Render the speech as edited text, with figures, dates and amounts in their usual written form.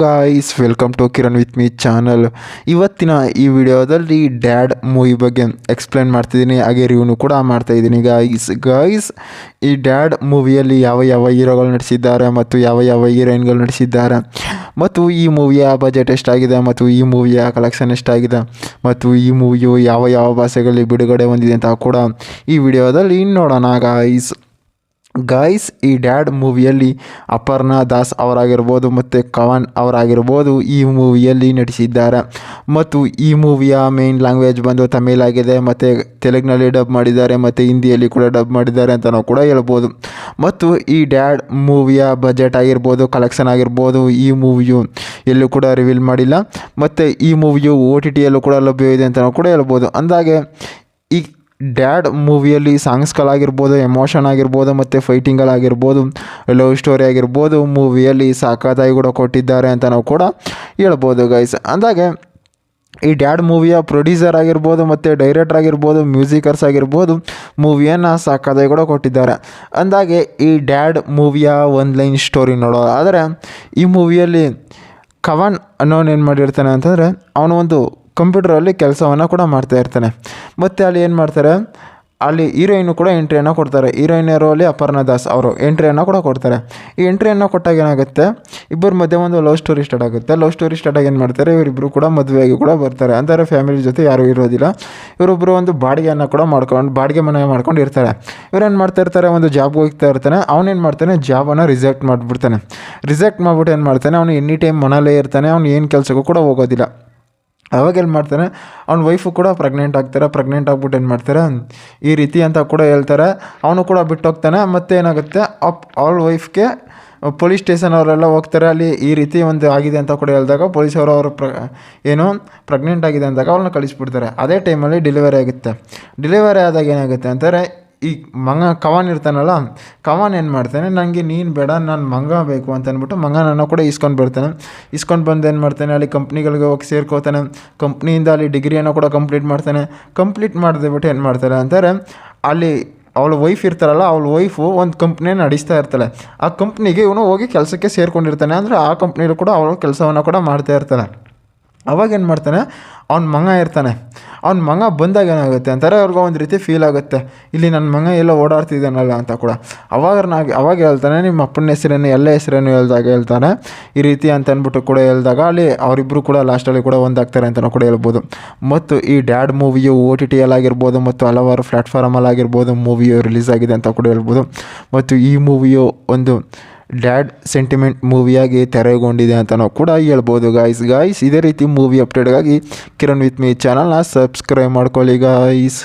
Guys, welcome to Kiran with me channel. ಇವತ್ತಿನ ಈ ವಿಡಿಯೋದಲ್ಲಿ ಡ್ಯಾಡ್ ಮೂವಿ ಬಗ್ಗೆ ಎಕ್ಸ್ಪ್ಲೇನ್ ಮಾಡ್ತಿದ್ದೀನಿ, ಹಾಗೆ ರಿವ್ಯೂನು ಕೂಡ ಮಾಡ್ತಾಯಿದ್ದೀನಿ. ಗಾಯ್ಸ್ ಈ ಡ್ಯಾಡ್ ಮೂವಿಯಲ್ಲಿ ಯಾವ ಯಾವ ಹೀರೋಗಳು ನಟಿಸಿದ್ದಾರೆ ಮತ್ತು ಯಾವ ಯಾವ ಹೀರೋಯಿನ್ಗಳು ನಟಿಸಿದ್ದಾರೆ, ಮತ್ತು ಈ ಮೂವಿಯ ಬಜೆಟ್ ಎಷ್ಟಾಗಿದೆ, ಮತ್ತು ಈ ಮೂವಿಯ ಕಲೆಕ್ಷನ್ ಎಷ್ಟಾಗಿದೆ, ಮತ್ತು ಈ ಮೂವಿಯು ಯಾವ ಯಾವ ಭಾಷೆಗಳಲ್ಲಿ ಬಿಡುಗಡೆ ಹೊಂದಿದೆ ಅಂತ ಕೂಡ ಈ ವಿಡಿಯೋದಲ್ಲಿ ನೋಡೋಣ. ಗಾಯ್ಸ್ ಈ ಡ್ಯಾಡ್ ಮೂವಿಯಲ್ಲಿ ಅಪರ್ಣಾ ದಾಸ್ ಅವರಾಗಿರ್ಬೋದು ಮತ್ತು ಕವನ್ ಅವರಾಗಿರ್ಬೋದು ಈ ಮೂವಿಯಲ್ಲಿ ನಟಿಸಿದ್ದಾರೆ. ಮತ್ತು ಈ ಮೂವಿಯ ಮೇನ್ ಲ್ಯಾಂಗ್ವೇಜ್ ಬಂದು ತಮಿಳ್ ಆಗಿದೆ, ಮತ್ತು ತೆಲುಗಿನಲ್ಲಿ ಡಬ್ ಮಾಡಿದ್ದಾರೆ, ಮತ್ತು ಹಿಂದಿಯಲ್ಲಿ ಕೂಡ ಡಬ್ ಮಾಡಿದ್ದಾರೆ ಅಂತ ನಾವು ಕೂಡ ಹೇಳ್ಬೋದು. ಮತ್ತು ಈ ಡ್ಯಾಡ್ ಮೂವಿಯ ಬಜೆಟ್ ಆಗಿರ್ಬೋದು, ಕಲೆಕ್ಷನ್ ಆಗಿರ್ಬೋದು, ಈ ಮೂವಿಯು ಎಲ್ಲೂ ಕೂಡ ರಿವೀಲ್ ಮಾಡಿಲ್ಲ. ಮತ್ತು ಈ ಮೂವಿಯು OTTಯಲ್ಲೂ ಕೂಡ ಲಭ್ಯವಿದೆ ಅಂತ ನಾವು ಕೂಡ ಹೇಳ್ಬೋದು. ಅಂದಾಗೆ ಈ ಡ್ಯಾಡ್ ಮೂವಿಯಲ್ಲಿ ಸಾಂಗ್ಸ್ಗಳಾಗಿರ್ಬೋದು, ಎಮೋಷನ್ ಆಗಿರ್ಬೋದು, ಮತ್ತು ಫೈಟಿಂಗ್ಗಳಾಗಿರ್ಬೋದು, ಲವ್ ಸ್ಟೋರಿ ಆಗಿರ್ಬೋದು, ಮೂವಿಯಲ್ಲಿ ಸಾಕಾದಾಗಿ ಕೂಡ ಕೊಟ್ಟಿದ್ದಾರೆ ಅಂತ ನಾವು ಕೂಡ ಹೇಳ್ಬೋದು ಗೈಸ್. ಅಂದಾಗೆ ಈ ಡ್ಯಾಡ್ ಮೂವಿಯ ಪ್ರೊಡ್ಯೂಸರ್ ಆಗಿರ್ಬೋದು, ಮತ್ತು ಡೈರೆಕ್ಟರ್ ಆಗಿರ್ಬೋದು, ಮ್ಯೂಸಿಕರ್ಸ್ ಆಗಿರ್ಬೋದು, ಮೂವಿಯನ್ನು ಸಾಕಾದಾಗಿ ಕೂಡ ಕೊಟ್ಟಿದ್ದಾರೆ. ಅಂದಾಗೆ ಈ ಡ್ಯಾಡ್ ಮೂವಿಯ ಒಂದು ಲೈನ್ ಸ್ಟೋರಿ ನೋಡೋದಾದರೆ, ಈ ಮೂವಿಯಲ್ಲಿ ಕವನ್ ಅನ್ನೋನು ಏನು ಮಾಡಿರ್ತಾನೆ ಅಂತಂದರೆ, ಅವನು ಒಂದು ಕಂಪ್ಯೂಟ್ರಲ್ಲಿ ಕೆಲಸವನ್ನು ಕೂಡ ಮಾಡ್ತಾ ಇರ್ತಾನೆ. ಮತ್ತು ಅಲ್ಲಿ ಏನು ಮಾಡ್ತಾರೆ, ಅಲ್ಲಿ ಹೀರೋಯಿನು ಕೂಡ ಎಂಟ್ರಿಯನ್ನು ಕೊಡ್ತಾರೆ. ಹೀರೋಯಿನ್ ಯಾರು ಅಲ್ಲಿ ಅಪರ್ಣಾ ದಾಸ್ ಅವರು ಎಂಟ್ರಿಯನ್ನು ಕೂಡ ಕೊಡ್ತಾರೆ. ಈ ಎಂಟ್ರಿಯನ್ನು ಕೊಟ್ಟಾಗ ಏನಾಗುತ್ತೆ, ಇಬ್ಬರ ಮಧ್ಯೆ ಒಂದು ಲವ್ ಸ್ಟೋರಿ ಸ್ಟಾರ್ಟ್ ಆಗುತ್ತೆ. ಲವ್ ಸ್ಟೋರಿ ಸ್ಟಾರ್ಟ್ ಆಗಿ ಏನು ಮಾಡ್ತಾರೆ, ಇವರಿಬ್ಬರು ಕೂಡ ಮದುವೆಯಾಗಿ ಕೂಡ ಬರ್ತಾರೆ. ಅಂದರೆ ಫ್ಯಾಮಿಲಿ ಜೊತೆ ಯಾರೂ ಇರೋದಿಲ್ಲ. ಇವರೊಬ್ಬರು ಒಂದು ಬಾಡಿಗೆಯನ್ನು ಕೂಡ ಬಾಡಿಗೆ ಮನೆ ಮಾಡ್ಕೊಂಡು ಇರ್ತಾರೆ. ಇವರೇನು ಮಾಡ್ತಾ ಇರ್ತಾರೆ, ಒಂದು ಜಾಬ್ಗೆ ಹೋಗ್ತಾ ಇರ್ತಾನೆ. ಅವನೇನು ಮಾಡ್ತಾನೆ, ಜಾಬನ್ನು ರಿಜೆಕ್ಟ್ ಮಾಡಿಬಿಡ್ತಾನೆ. ರಿಜೆಕ್ಟ್ ಮಾಡಿಬಿಟ್ಟು ಏನು ಮಾಡ್ತಾನೆ, ಅವನು ಎನಿ ಟೈಮ್ ಮನೇಲೇ ಇರ್ತಾನೆ. ಅವನು ಏನು ಕೆಲಸಕ್ಕೂ ಕೂಡ ಹೋಗೋದಿಲ್ಲ. ಅವಾಗ ಏನು ಮಾಡ್ತಾನೆ, ಅವ್ನ ವೈಫು ಕೂಡ ಪ್ರೆಗ್ನೆಂಟ್ ಆಗ್ತಾರೆ. ಪ್ರೆಗ್ನೆಂಟ್ ಆಗ್ಬಿಟ್ಟು ಏನು ಮಾಡ್ತಾರೆ, ಈ ರೀತಿ ಅಂತ ಕೂಡ ಹೇಳ್ತಾರೆ. ಅವನು ಕೂಡ ಬಿಟ್ಟು ಹೋಗ್ತಾನೆ. ಮತ್ತು ಏನಾಗುತ್ತೆ, ಅವಳ ವೈಫ್ಗೆ ಪೊಲೀಸ್ ಸ್ಟೇಷನ್ ಅವರೆಲ್ಲ ಹೋಗ್ತಾರೆ. ಅಲ್ಲಿ ಈ ರೀತಿ ಒಂದು ಆಗಿದೆ ಅಂತ ಕೂಡ ಹೇಳಿದಾಗ ಪೊಲೀಸವರು ಅವರು ಏನು ಪ್ರೆಗ್ನೆಂಟ್ ಆಗಿದೆ ಅಂದಾಗ ಅವ್ಳನ್ನ ಕಳಿಸ್ಬಿಡ್ತಾರೆ. ಅದೇ ಟೈಮಲ್ಲಿ ಡೆಲಿವರಿ ಆಗುತ್ತೆ. ಡೆಲಿವರಿ ಆದಾಗ ಏನಾಗುತ್ತೆ ಅಂತಾರೆ, ಈ ಕವನ್ ಇರ್ತಾನಲ್ಲ, ಕವನ್ ಏನು ಮಾಡ್ತಾನೆ, ನನಗೆ ನೀನು ಬೇಡ, ನಾನು ಮಂಗ ಬೇಕು ಅಂತ ಅಂದ್ಬಿಟ್ಟು ಮಂಗನನ್ನು ಕೂಡ ಇಸ್ಕೊಂಡು ಬಂದು ಏನು ಮಾಡ್ತಾನೆ, ಅಲ್ಲಿ ಕಂಪ್ನಿಗಳಿಗೆ ಹೋಗಿ ಸೇರ್ಕೋತಾನೆ. ಕಂಪ್ನಿಯಿಂದ ಅಲ್ಲಿ ಡಿಗ್ರಿಯನ್ನು ಕೂಡ ಕಂಪ್ಲೀಟ್ ಮಾಡ್ತಾನೆ. ಕಂಪ್ಲೀಟ್ ಮಾಡಿದ್ಬಿಟ್ಟು ಏನು ಮಾಡ್ತಾರೆ ಅಂತಾರೆ, ಅಲ್ಲಿ ಅವಳ ವೈಫ್ ಇರ್ತಾರಲ್ಲ, ಅವಳ ವೈಫು ಒಂದು ಕಂಪ್ನಿಯನ್ನು ನಡೆಸ್ತಾ ಇರ್ತಾಳೆ. ಆ ಕಂಪ್ನಿಗೆ ಇವನು ಹೋಗಿ ಕೆಲಸಕ್ಕೆ ಸೇರ್ಕೊಂಡಿರ್ತಾನೆ. ಅಂದರೆ ಆ ಕಂಪ್ನಿಲೂ ಕೂಡ ಅವಳು ಕೆಲಸವನ್ನು ಕೂಡ ಮಾಡ್ತಾ ಇರ್ತಾನೆ. ಅವಾಗ ಏನು ಮಾಡ್ತಾನೆ, ಅವ್ನ ಮಗ ಇರ್ತಾನೆ. ಅವ್ನ ಮಗ ಬಂದಾಗ ಏನಾಗುತ್ತೆ ಅಂತಾರೆ, ಅವ್ರಿಗೂ ಒಂದು ರೀತಿ ಫೀಲ್ ಆಗುತ್ತೆ, ಇಲ್ಲಿ ನನ್ನ ಮಗ ಎಲ್ಲ ಓಡಾಡ್ತಿದ್ದಾನಲ್ಲ ಅಂತ ಕೂಡ. ಅವಾಗ ಹೇಳ್ತಾನೆ, ನಿಮ್ಮ ಅಪ್ಪನ ಹೆಸರೇನು, ಎಲ್ಲ ಹೆಸರೇನು ಹೇಳ್ತಾನೆ ಈ ರೀತಿ ಅಂತ ಅಂದ್ಬಿಟ್ಟು ಕೂಡ ಹೇಳಿದಾಗ ಅಲ್ಲಿ ಅವರಿಬ್ಬರು ಕೂಡ ಲಾಸ್ಟಲ್ಲಿ ಕೂಡ ಒಂದಾಗ್ತಾರೆ ಅಂತಲೂ ಕೂಡ ಹೇಳ್ಬೋದು. ಮತ್ತು ಈ ಡ್ಯಾಡ್ ಮೂವಿಯು OTTಯಲ್ಲಾಗಿರ್ಬೋದು ಮತ್ತು ಹಲವಾರು ಪ್ಲ್ಯಾಟ್ಫಾರ್ಮಲ್ಲಾಗಿರ್ಬೋದು ಮೂವಿಯು ರಿಲೀಸ್ ಆಗಿದೆ ಅಂತ ಕೂಡ ಹೇಳ್ಬೋದು. ಮತ್ತು ಈ ಮೂವಿಯು ಒಂದು ಡ್ಯಾಡ್ ಸೆಂಟಿಮೆಂಟ್ ಮೂವಿಯಾಗಿ ತೆರೆಗೊಂಡಿದೆ ಅಂತ ನಾವು ಕೂಡ ಹೇಳ್ಬೋದು. ಗಾಯ್ಸ್ ಇದೇ ರೀತಿ ಮೂವಿ ಅಪ್ಡೇಟ್ಗಾಗಿ ಕಿರಣ್ ವಿತ್ ಮೀ ಚಾನಲ್ನ ಸಬ್ಸ್ಕ್ರೈಬ್ ಮಾಡ್ಕೊಳ್ಳಿ ಗಾಯ್ಸ್.